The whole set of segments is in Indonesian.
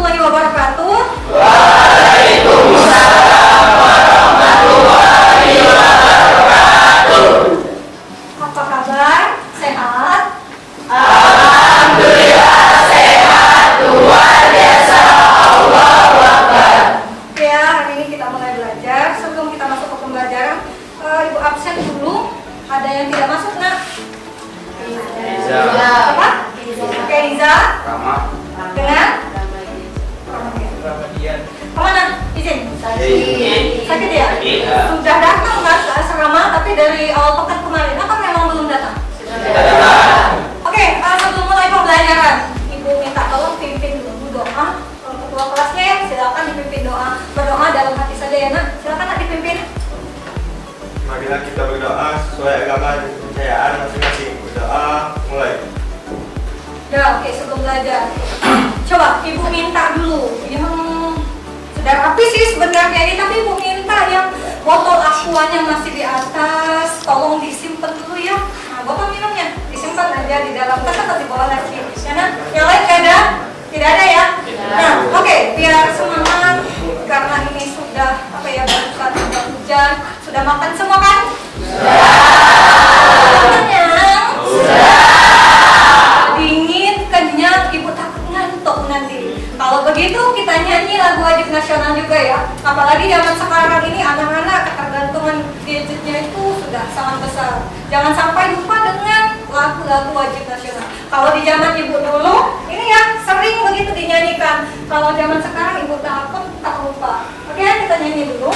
warahmatullahi wabarakatuh. Waalaikumsalam warahmatullahi wabarakatuh. Apa kabar? Sehat? Alhamdulillah sehat, luar biasa, Allahu Akbar. Ya, hari ini kita mulai belajar. Sebelum kita masuk ke pembelajaran, Ibu absen dulu. Ada yang tidak masuk, nak? Riza. Apa? Oke, Riza. Rama. Dengan? Ramadian. Kemana? Izin. Sakit ya? Iya. Sudah datang nggak ke asrama, tapi dari awal pekan kemarin, apa memang belum datang? Oke, sebelum mulai pembelajaran, Ibu minta tolong pimpin dulu doa. Ketua kelasnya ya, silakan dipimpin doa. Berdoa dalam hati saja ya, nak. Silakan, nak, dipimpin. Marilah kita berdoa sesuai agama dan kepercayaan masing-masing. Berdoa, mulai. Ya, oke, sebelum belajar. Coba Ibu minta dulu yang sudah rapi sih sebenarnya ini, tapi Ibu minta yang botol aquanya masih di atas, tolong disimpan dulu ya. Nah, botol minumnya disimpan aja di dalam tas atau di bawah laci. Karena yang lain tidak ada ya. Nah, oke, biar semangat karena ini sudah barusan sudah hujan, sudah makan semua kan? Kenyang? Dingin, kenyang, Ibu takut ngantuk nanti. Kalau begitu kita nyanyi lagu wajib nasional juga ya. Apalagi zaman sekarang ini anak-anak ketergantungan gadgetnya itu sudah sangat besar. Jangan sampai lupa dengan lagu-lagu wajib nasional. Kalau di zaman Ibu dulu, ini ya sering begitu dinyanyikan. Kalau zaman sekarang Ibu takut tak lupa. Oke, kita nyanyi dulu.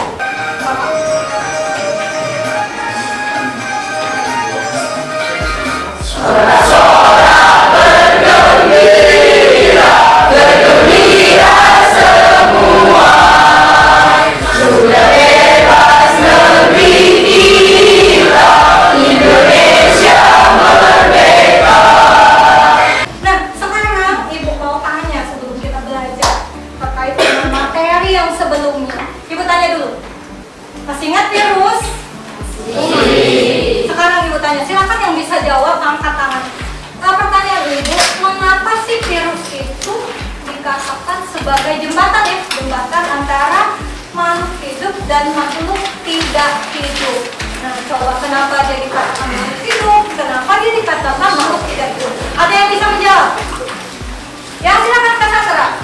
Sorak-sorak bergembira, bergembira semua. Sudah bebas negeri kita, Indonesia merdeka. Nah, sekarang Ibu mau tanya sebelum kita belajar terkait dengan materi yang sebelumnya. Ibu tanya dulu. Masih ingat virus? Sekarang Ibu tanya, silakan yang bisa jawab angkat tangan. Pertanyaan Ibu, mengapa sih virus itu dikatakan sebagai jembatan ya? Jembatan antara makhluk hidup dan makhluk tidak hidup. Nah, coba kenapa dia dikatakan makhluk hidup? Kenapa dia dikatakan makhluk tidak hidup? Ada yang bisa menjawab? Ya, silakan Kak Sastra.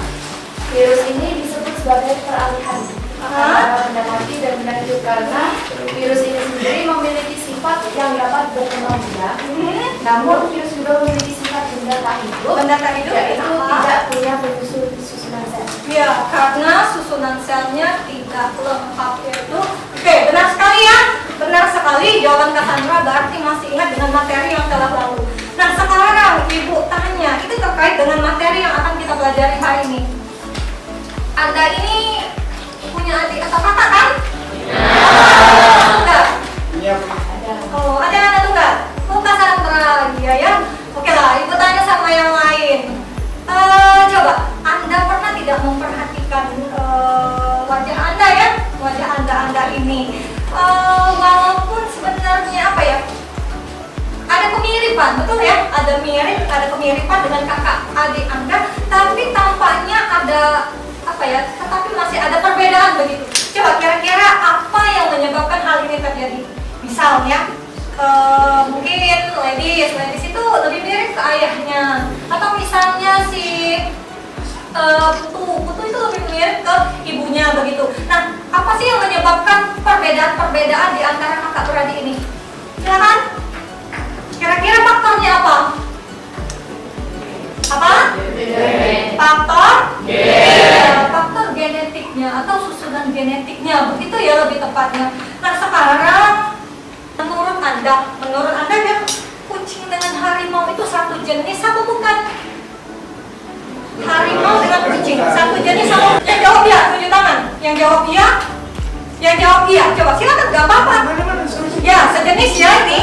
Virus ini disebut sebagai peralihan antara benda mati dan benda hidup karena virus ini sendiri memiliki sifat yang dapat berkembang biak. Namun virus juga memiliki sifat benda tak hidup. Benda tak hidup yaitu kenapa? tidak punya susunan sel. Ya, karena susunan selnya tidak lengkap yaitu. Oke, benar sekali ya. Benar sekali jawaban Cassandra, berarti masih ingat dengan materi yang telah lalu. Nah, sekarang Ibu tanya, itu terkait dengan materi yang akan kita pelajari hari ini. Anda ini punya adik atau kakak kan? Enggak? Oh, ada anak tunggal? Oh, Cassandra, iya ya. Oke lah, Ibu tanya sama yang lain. Coba, Anda pernah tidak memperhatikan wajah Anda ya? Wajah Anda ini. Walaupun sebenarnya apa ya? Ada kemiripan, betul ya? Ada kemiripan dengan kakak adik Anda, tapi tampaknya ada tetapi masih ada perbedaan begitu. Coba kira-kira apa yang menyebabkan hal ini terjadi? Misalnya, mungkin ladies itu lebih mirip ke ayahnya, atau misalnya si putu itu lebih mirip ke ibunya begitu. Nah, apa sih yang menyebabkan perbedaan di antara kakak beradik ini? Silakan. Kira-kira faktornya apa? Apa? Faktor? Faktor genetiknya atau susunan genetiknya, begitu ya lebih tepatnya. Nah, sekarang menurut Anda ya, kucing dengan harimau itu satu jenis atau bukan? Harimau dengan kucing satu jenis atau? Yang jawab ya, tunjuk tangan. Yang jawab iya. Yang jawab iya. Coba silakan, gak apa-apa. Ya, sejenis ya ini.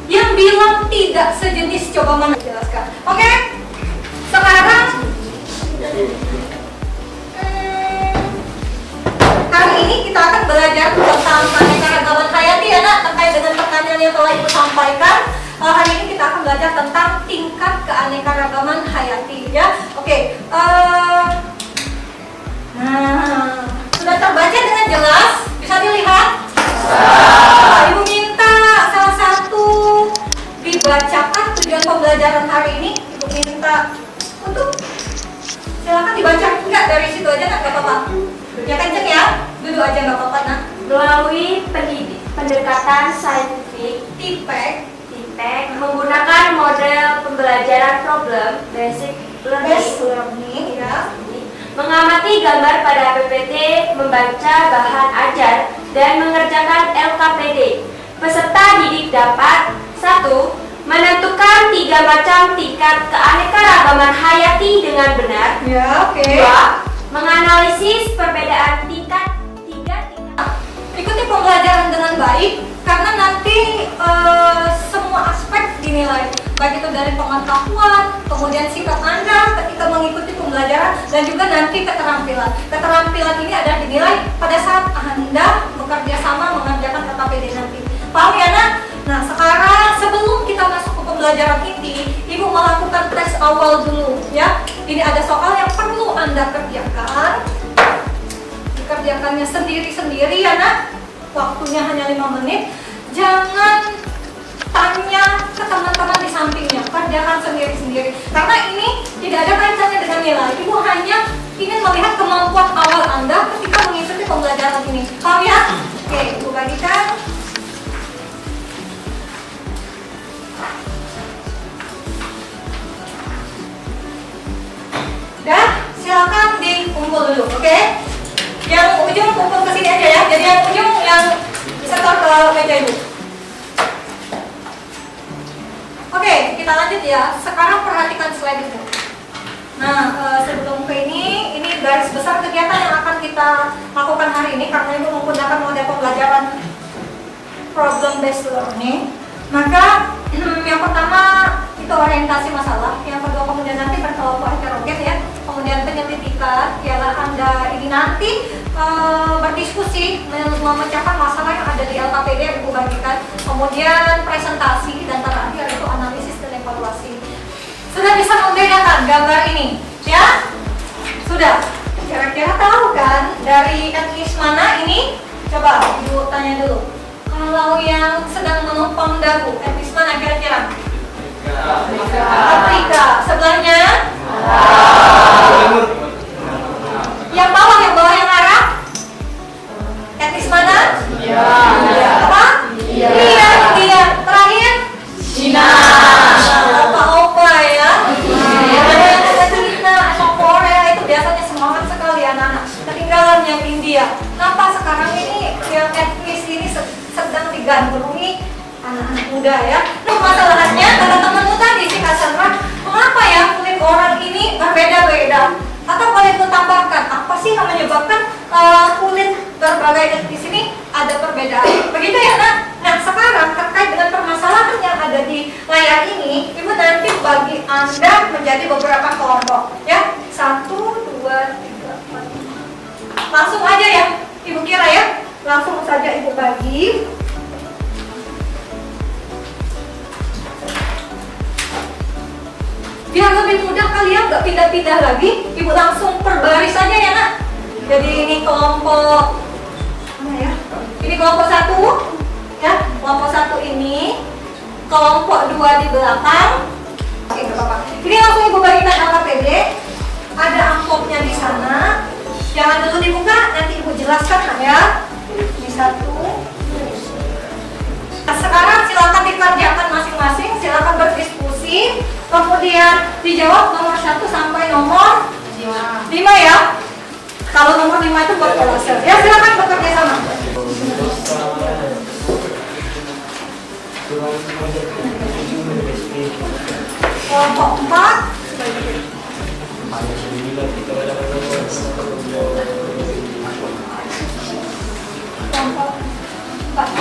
Yang bilang tidak sejenis, coba mana jelaskan. Oke. Sekarang hari ini kita akan belajar tentang keanekaragaman hayati ya nak, terkait dengan pertanyaan yang telah Ibu sampaikan. Hari ini kita akan belajar tentang tingkat keanekaragaman hayati ya. Oke, dibacakan tujuan pembelajaran hari ini. Ibu minta untuk silakan dibaca. Enggak, dari situ aja nggak apa-apa. Ya kenceng ya, duduk aja nggak apa-apa nah. Melalui pendekatan saintifik, Tipek, menggunakan model pembelajaran problem basic best learning, learning ya. mengamati gambar pada PPT, membaca bahan ajar, dan mengerjakan LKPD. Peserta didik dapat 1. Menentukan 3 macam tingkat keanekaragaman hayati dengan benar. Ya, oke. 2. Menganalisis perbedaan tingkat 3 tingkat. Ikuti pembelajaran dengan baik karena nanti semua aspek dinilai, baik itu dari pengetahuan, kemudian sikap Anda ketika mengikuti pembelajaran, dan juga nanti keterampilan. Keterampilan ini ada dinilai pada saat Anda bekerja sama mengerjakan KKPD nanti. Paham ya nak? Nah sekarang sebelum kita masuk ke pembelajaran ini, Ibu melakukan tes awal dulu ya. Ini ada soal yang perlu Anda kerjakan. Dikerjakannya sendiri-sendiri ya nak. Waktunya hanya 5 menit. Jangan tanya ke teman-teman di sampingnya, kerjakan sendiri-sendiri. Karena ini tidak ada kaitannya dengan nilai. Ibu hanya ingin melihat kemampuan awal Anda ketika mengikuti pembelajaran ini. Paham ya? Oke, Ibu bagikan. Dah, silakan dikumpul dulu, oke? Yang ujung kumpul ke sini aja ya. Jadi yang ujung yang setor ke meja Ibu. Oke, kita lanjut ya. Sekarang perhatikan slide itu. Nah, sebelum ke ini garis besar kegiatan yang akan kita lakukan hari ini karena Ibu menggunakan model pembelajaran problem based learning. Maka yang pertama itu orientasi masalah, yang kedua kemudian nanti berkelompok heterogen ya, kemudian penyelidikan ialah Anda ini nanti berdiskusi memecahkan masalah yang ada di LKPD yang Ibu bagikan, kemudian presentasi, dan terakhir itu analisis dan evaluasi. Sudah bisa membedakan gambar ini ya? Sudah? Kira-kira tahu kan dari etnis mana ini? Coba Ibu tanya dulu. Kalau yang sedang menumpang dagu, etnis mana kira-kira? Afrika. Sebelahnya? Yang bawah yang Arab? Etnis mana? Apa? India. Terakhir? Cina. Opa-opa ya. Ada yang ada Cina atau Korea itu biasanya semangat sekali anak-anak. Ketinggalan yang India. Kenapa sekarang ini yang etnis ini sedang digandrungi anak-anak muda ya? Permasalahannya kata temanmu tadi si Cassandra, mengapa ya kulit orang ini berbeda-beda? Atau boleh itu tambahkan, apa sih yang menyebabkan kulit berbagai etnis ini ada perbedaan? Begitu ya nak? Nah sekarang terkait dengan permasalahan yang ada di layar ini, Ibu nanti bagi Anda menjadi beberapa kelompok ya. 1, 2, 3, 4. Langsung aja ya, Ibu kira ya. Langsung saja Ibu bagi. Biar lebih mudah kalian nggak pindah-pindah lagi, Ibu langsung perbaris saja ya nak. Jadi ini kelompok mana ya? Ini kelompok 1 ya, kelompok 1 ini, kelompok 2 di belakang. Oke nggak apa-apa. Ini langsung Ibu bagikan LKPD. Ada amplopnya di sana. Jangan dulu dibuka, nanti Ibu jelaskan ya. Ini 1. Nah, sekarang silakan dikerjakan masing-masing, silakan berdiskusi, kemudian dijawab nomor 1 sampai nomor 5 ya. Kalau nomor 5 itu buat kolase. Ya silakan bekerja sama. Kelompok 4. Kelompok 4.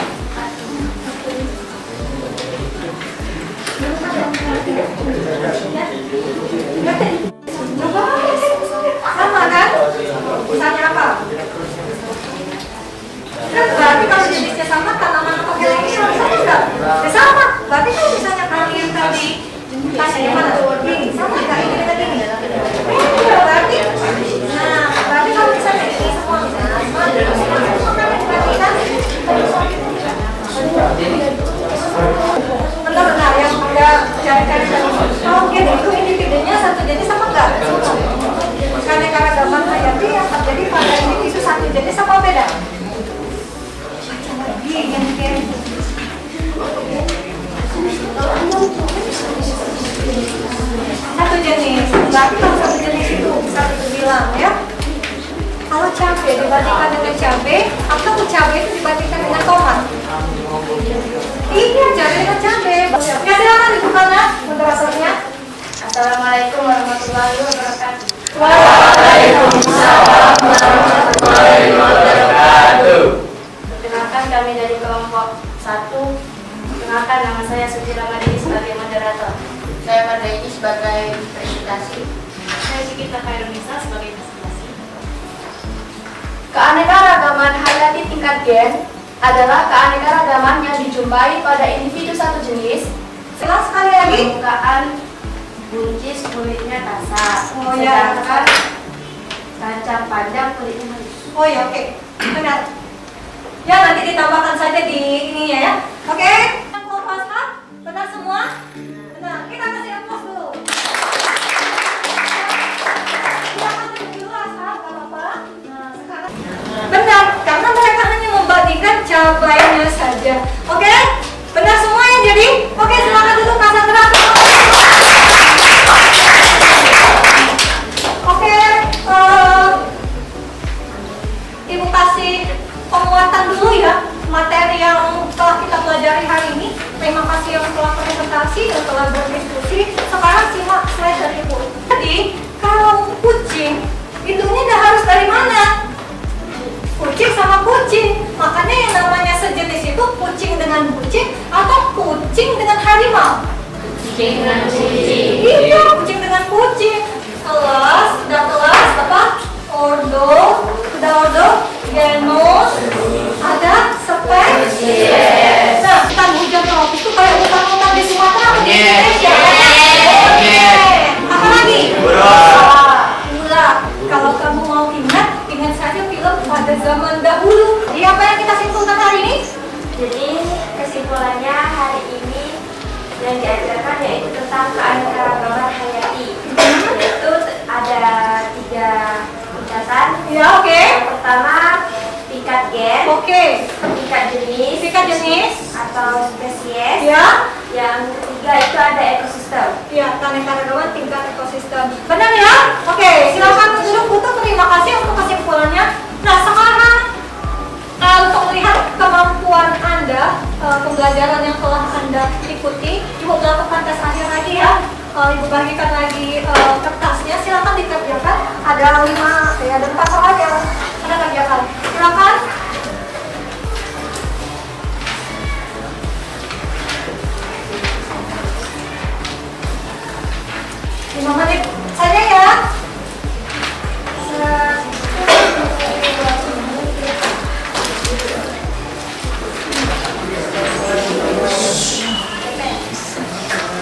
Sama kan? Misalnya apa? Kan berarti kalau jenisnya sama, tanaman atau hewan ini harus sama enggak? Ya sama. Berarti kalau misalnya kalian tadi tanya yang mana? Ini sama enggak? Ini dengan ini? Iya berarti. Nah, berarti kalau misalnya ini semua misalnya sama, semua kan diperhatikan. Benar-benar yang Cari-cari. Oke, itu individunya satu jenis apa enggak? Keanekaragaman hayati yang terjadi pada individu satu jenis apa beda? Baca lagi yang kiri. Satu jenis. Berarti kalau satu jenis itu bisa dibilang ya. Kalau cabai dibandingkan dengan cabai, atau cabai itu dibandingkan dengan tomat? Iya, cabai dengan cabai. Ya silakan dibuka nak moderatornya. Assalamualaikum warahmatullahi wabarakatuh. Waalaikumsalam warahmatullahi wabarakatuh. Perkenalkan kami dari kelompok 1. Perkenalkan nama saya Suci Ramadini sebagai moderator. Saya Mardaini sebagai presentasi. Saya Cikita Khairunisa sebagai presentasi. Keanekaragaman hayati tingkat gen adalah keanekaragaman yang dijumpai pada individu satu jenis. Silakan sekali lagi. Permukaan buncis kulitnya kasar, Oh ya. sedangkan kancam panjang kulitnya halus. Oh ya, oke. Benar. Ya, nanti ditambahkan saja di ininya ya. Oke. Kompas Hub, benar semua? Benar. Kita kasih applause dulu. Silakan duduk dulu, Ashab, gak apa-apa. Nah, sekarang benar, karena mereka hanya membandingkan cabainya saja. Oke? Benar semua ya jadi? Oke, silakan duduk Cassandra. Oke, Ibu kasih penguatan dulu ya materi yang telah kita pelajari hari ini. Terima kasih yang telah presentasi dan telah berdiskusi. Sekarang simak slide dari Ibu. Jadi, kalau kucing, hidungnya udah harus dari mana? Kucing sama kucing. Makanya yang namanya sejenis itu kucing dengan kucing atau kucing dengan harimau. Kucing dengan kucing. Iya, kucing dengan kucing. Kelas, sudah kelas apa? Ordo, sudah ordo, genus, ada spesies. Nah, hutan hujan tropis itu kayak hutan-hutan di Sumatera atau di Indonesia? Oke. Apa lagi? Gula. Kalau kamu mau ingat saja film Pada Zaman Dahulu. Jadi apa yang kita simpulkan hari ini? Jadi kesimpulannya hari ini yang diajarkan yaitu tentang keanekaragaman hayati. Yaitu ada 3 tingkatan. Ya, oke. Yang pertama tingkat gen, Oke. tingkat jenis, atau spesies. Ya. Yang ketiga itu ada ekosistem. Ya, keanekaragaman tingkat ekosistem. Benar ya? Oke, silakan duduk Putu. Terima kasih untuk kesimpulannya. Nah, sekarang untuk melihat kemampuan Anda, pembelajaran yang telah Anda ikuti, Ibu melakukan tes akhir lagi ya. Ibu bagikan lagi kertasnya. Silakan dikerjakan. Ada 5, ya, ada 4 soal yang Anda kerjakan. Silakan. Menit saja ya.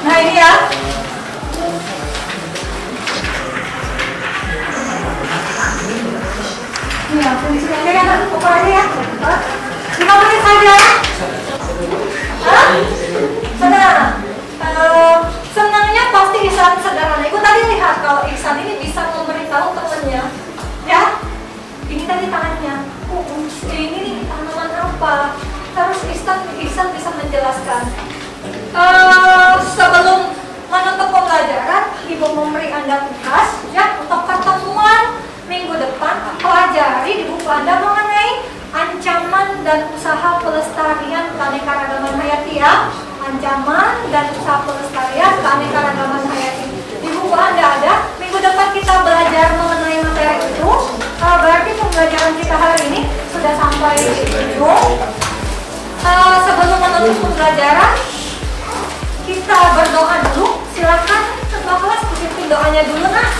Nah ini ya. Ini ya, kondisi aja ya, ukur aja ya. 5 menit saja. Hah? Benar. Senangnya pasti Ihsan sederhana. Ibu tadi lihat kalau Ihsan ini bisa memberitahu temannya, ya, ini tadi tangannya, ini nih tanaman apa. Terus Ihsan bisa menjelaskan. Sebelum menutup pembelajaran, Ibu memberi Anda tugas, ya, untuk pertemuan minggu depan pelajari di buku Anda mengenai ancaman dan usaha pelestarian keanekaragaman hayati ya. Ancaman dan usaha pelestarian keanekaragaman hayati. Di buku Anda ada. Minggu depan kita belajar mengenai materi itu. Berarti pembelajaran kita hari ini sudah sampai di ujung. Sebelum menutup pembelajaran, kita berdoa dulu. Silakan ketua kelas pimpin doanya dulu nak.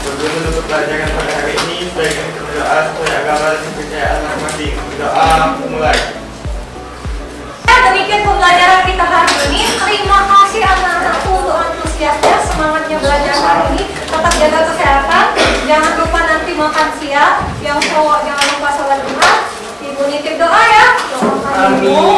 Sebelum menutup pelajaran pada hari ini, sebaiknya kita berdoa supaya agama dan kepercayaan masing-masing. Berdoa, mulai. Demikian pembelajaran kita hari ini. Terima kasih anak-anakku untuk antusiasnya, semangatnya belajar hari ini. Tetap jaga kesehatan. Jangan lupa nanti makan siang. Yang cowok jangan lupa sholat Jumat. Ibu nitip doa ya. Doakan ibu.